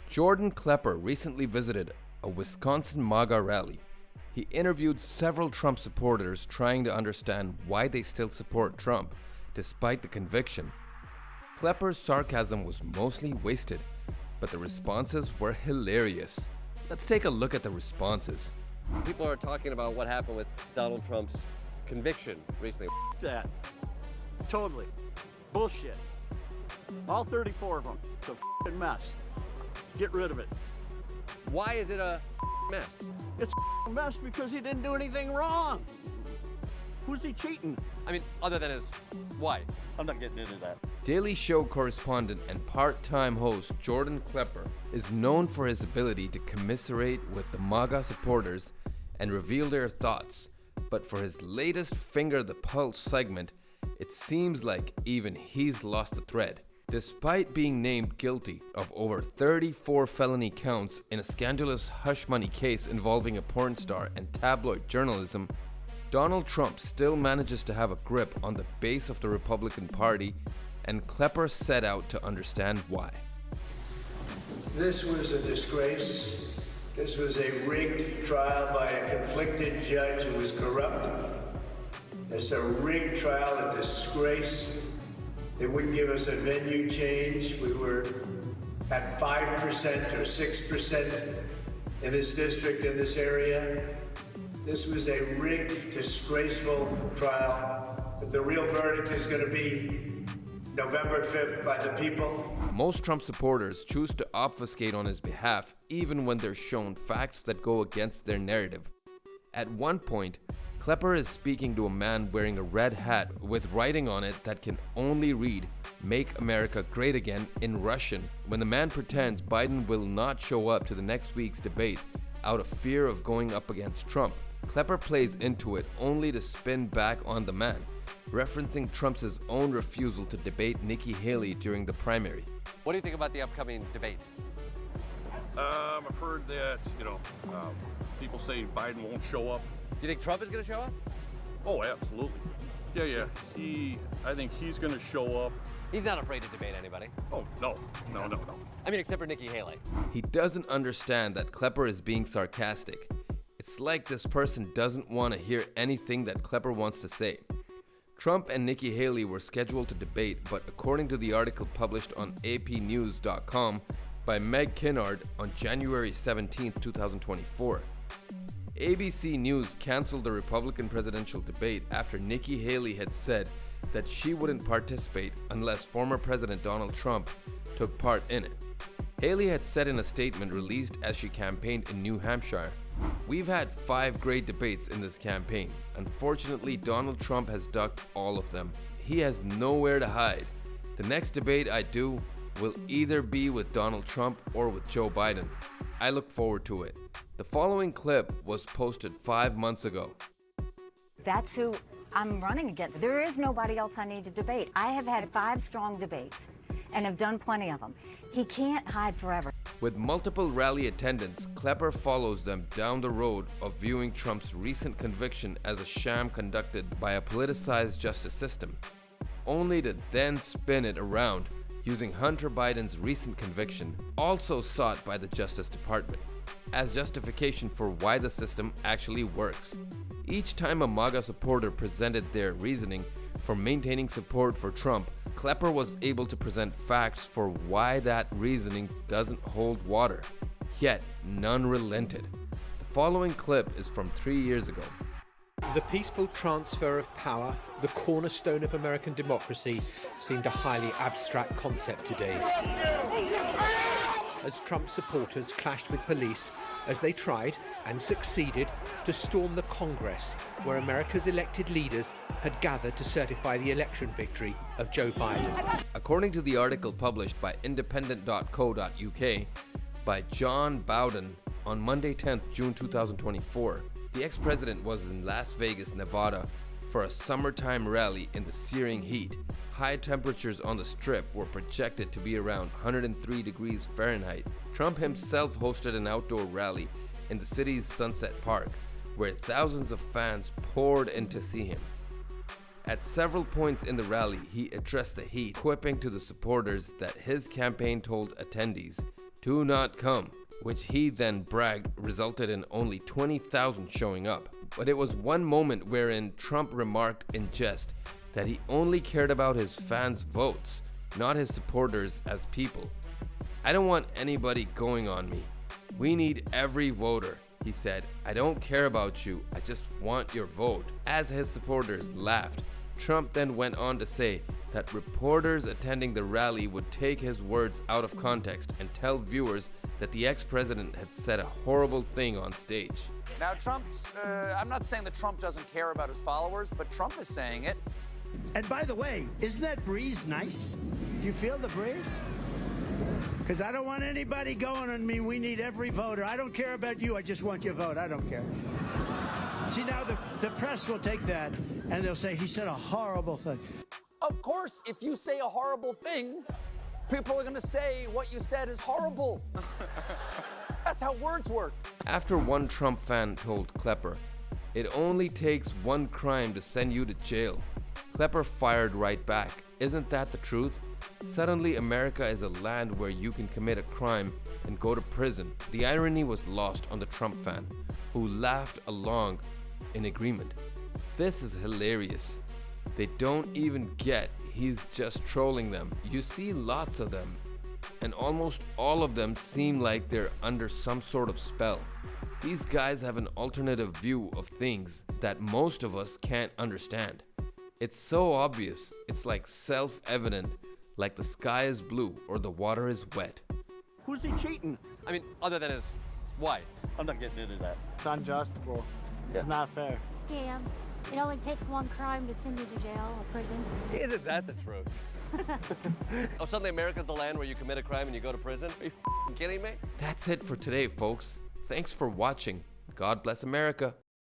Jordan Klepper recently visited a Wisconsin MAGA rally. He interviewed several Trump supporters trying to understand why they still support Trump despite the conviction. Klepper's sarcasm was mostly wasted, but the responses were hilarious. Let's take a look at the responses. People are talking about what happened with Donald Trump's conviction recently. That. Totally. Bullshit. All 34 of them. It's a f***ing mess. Get rid of it. Why is it a mess? It's a mess because he didn't do anything wrong. Who's he cheating? I mean, other than his why? I'm not getting into that. Daily Show correspondent and part-time host Jordan Klepper is known for his ability to commiserate with the MAGA supporters and reveal their thoughts, but for his latest Finger the Pulse segment, it seems like even he's lost the thread. Despite being named guilty of over 34 felony counts in a scandalous hush money case involving a porn star and tabloid journalism, Donald Trump still manages to have a grip on the base of the Republican Party, and Klepper set out to understand why. This was a disgrace. This was a rigged trial by a conflicted judge who was corrupt. It's a rigged trial, a disgrace. They wouldn't give us a venue change. We were at 5% or 6% in this district, in this area. This was a rigged, disgraceful trial. But the real verdict is going to be November 5th by the people. Most Trump supporters choose to obfuscate on his behalf even when they're shown facts that go against their narrative. At one point, Klepper is speaking to a man wearing a red hat with writing on it that can only read "Make America Great Again" in Russian when the man pretends Biden will not show up to the next week's debate out of fear of going up against Trump. Klepper plays into it only to spin back on the man, referencing Trump's own refusal to debate Nikki Haley during the primary. What do you think about the upcoming debate? I've heard that, people say Biden won't show up. Do you think Trump is going to show up? Oh, absolutely. Yeah. I think he's going to show up. He's not afraid to debate anybody. Oh, no. I mean, except for Nikki Haley. He doesn't understand that Klepper is being sarcastic. It's like this person doesn't want to hear anything that Klepper wants to say. Trump and Nikki Haley were scheduled to debate, but according to the article published on apnews.com by Meg Kinnard on January 17, 2024, ABC News canceled the Republican presidential debate after Nikki Haley had said that she wouldn't participate unless former President Donald Trump took part in it. Haley had said in a statement released as she campaigned in New Hampshire, "We've had 5 great debates in this campaign. Unfortunately, Donald Trump has ducked all of them. He has nowhere to hide. The next debate I do will either be with Donald Trump or with Joe Biden. I look forward to it." The following clip was posted 5 months ago. That's who I'm running against. There is nobody else I need to debate. I have had 5 strong debates and have done plenty of them. He can't hide forever. With multiple rally attendants, Klepper follows them down the road of viewing Trump's recent conviction as a sham conducted by a politicized justice system, only to then spin it around using Hunter Biden's recent conviction, also sought by the Justice Department, as justification for why the system actually works. Each time a MAGA supporter presented their reasoning for maintaining support for Trump, Klepper was able to present facts for why that reasoning doesn't hold water. Yet, none relented. The following clip is from 3 years ago. The peaceful transfer of power, the cornerstone of American democracy, seemed a highly abstract concept today, as Trump supporters clashed with police as they tried and succeeded to storm the Congress, where America's elected leaders had gathered to certify the election victory of Joe Biden. According to the article published by independent.co.uk by John Bowden on Monday 10th June 2024, the ex-president was in Las Vegas, Nevada for a summertime rally in the searing heat. High temperatures on the strip were projected to be around 103 degrees Fahrenheit. Trump himself hosted an outdoor rally in the city's Sunset Park, where thousands of fans poured in to see him. At several points in the rally, he addressed the heat, quipping to the supporters that his campaign told attendees to "Do not come," which he then bragged resulted in only 20,000 showing up. But it was one moment wherein Trump remarked in jest that he only cared about his fans' votes, not his supporters as people. "I don't want anybody going on me. We need every voter," he said. "I don't care about you, I just want your vote." As his supporters laughed, Trump then went on to say that reporters attending the rally would take his words out of context and tell viewers that the ex-president had said a horrible thing on stage. Now, I'm not saying that Trump doesn't care about his followers, but Trump is saying it. And by the way, isn't that breeze nice? Do you feel the breeze? Because I don't want anybody going on me. We need every voter. I don't care about you. I just want your vote. I don't care. See, now the press will take that and they'll say he said a horrible thing. Of course, if you say a horrible thing, people are going to say what you said is horrible. That's how words work. After one Trump fan told Klepper, "It only takes one crime to send you to jail," Klepper fired right back. "Isn't that the truth? Suddenly America is a land where you can commit a crime and go to prison." The irony was lost on the Trump fan, who laughed along in agreement. "This is hilarious. They don't even get he's just trolling them. You see lots of them, and almost all of them seem like they're under some sort of spell. These guys have an alternative view of things that most of us can't understand. It's so obvious, it's like self-evident, like the sky is blue or the water is wet." Who's he cheating? I mean, other than his wife. I'm not getting into that. It's unjust, bro. It's not fair. Scam. It only takes one crime to send you to jail or prison. Isn't that the truth? Oh, suddenly America's the land where you commit a crime and you go to prison? Are you kidding me? That's it for today, folks. Thanks for watching. God bless America.